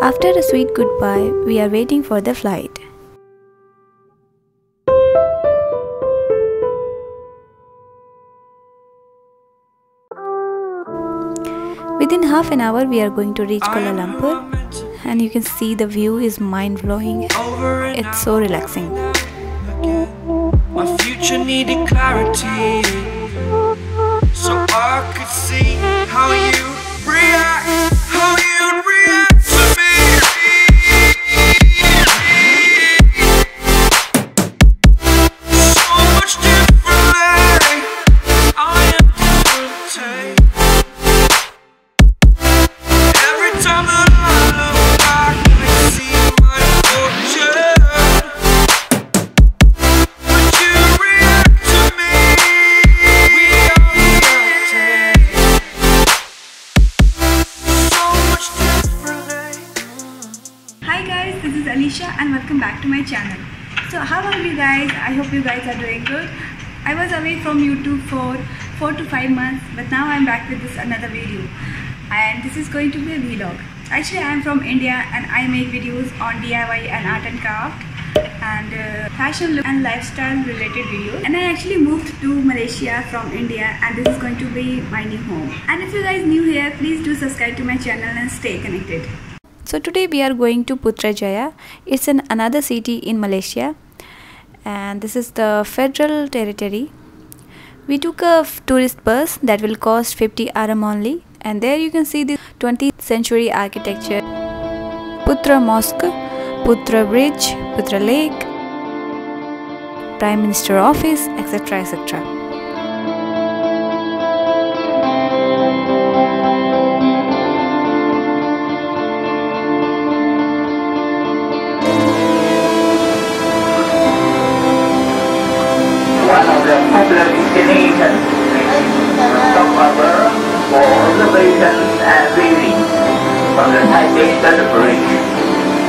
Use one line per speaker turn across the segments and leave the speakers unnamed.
After a sweet goodbye, we are waiting for the flight. Within half an hour, we are going to reach Kuala Lumpur, and you can see the view is mind-blowing. It's so relaxing.
My future needed clarity, so I could see how you react, how you'd react to me. So much differently, I am different. Every time that I look back, I see my fortune. Would you react to me? We are reacting so much differently.
Hi guys, this is Alisha and welcome back to my channel. So how are you guys? I hope you guys are doing good. I was away from YouTube for 4 to 5 months, but now I'm back with this another video, and this is going to be a vlog. Actually, I am from India and I make videos on DIY and art and craft and fashion look and lifestyle related videos. And I actually moved to Malaysia from India, and this is going to be my new home. And if you guys new here, please do subscribe to my channel and stay connected.
So today we are going to Putrajaya. It's another city in Malaysia, and this is the federal territory. We took a tourist bus that will cost 50 RM only, and there you can see the 20th century architecture. Putra Mosque, Putra Bridge, Putra Lake, Prime Minister Office, etc, etc.
One of the popular destinations stop over for observations and viewing from the Taipei to the bridge.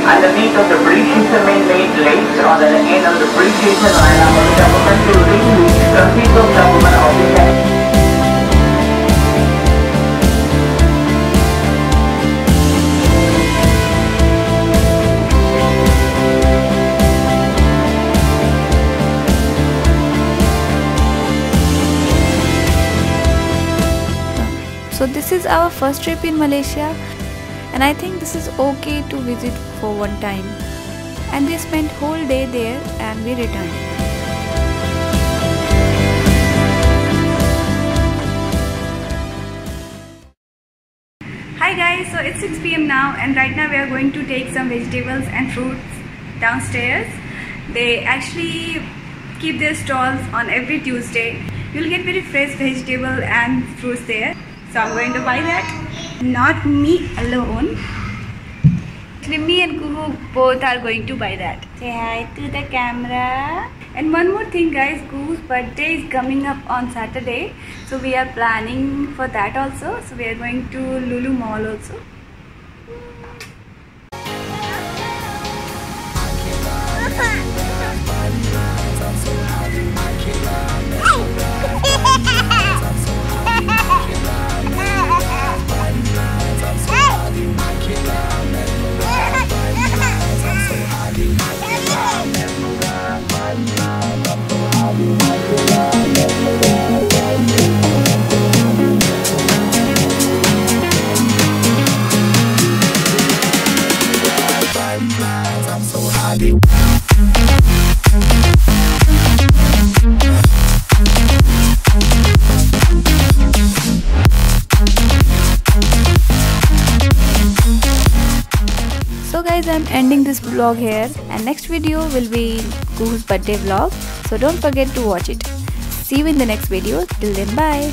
Underneath of the bridge is the man-made lake. On the end of the bridge is the line of the government building which consists of government offices.
So this is our first trip in Malaysia, and I think this is okay to visit for one time. And we spent whole day there and we returned.
Hi guys, so it's 6 PM now, and right now we are going to take some vegetables and fruits downstairs. They actually keep their stalls on every Tuesday. You'll get very fresh vegetable and fruits there. So I'm going to buy that. Not me alone. Actually, me and Kuhu both are going to buy that. Say hi to the camera. And one more thing guys, Kuhu's birthday is coming up on Saturday. So we are planning for that also. So we are going to Lulu Mall also.
So guys, I'm ending this vlog here, and next video will be Kuhu's birthday vlog, so don't forget to watch it. See you in the next video. Till then, bye.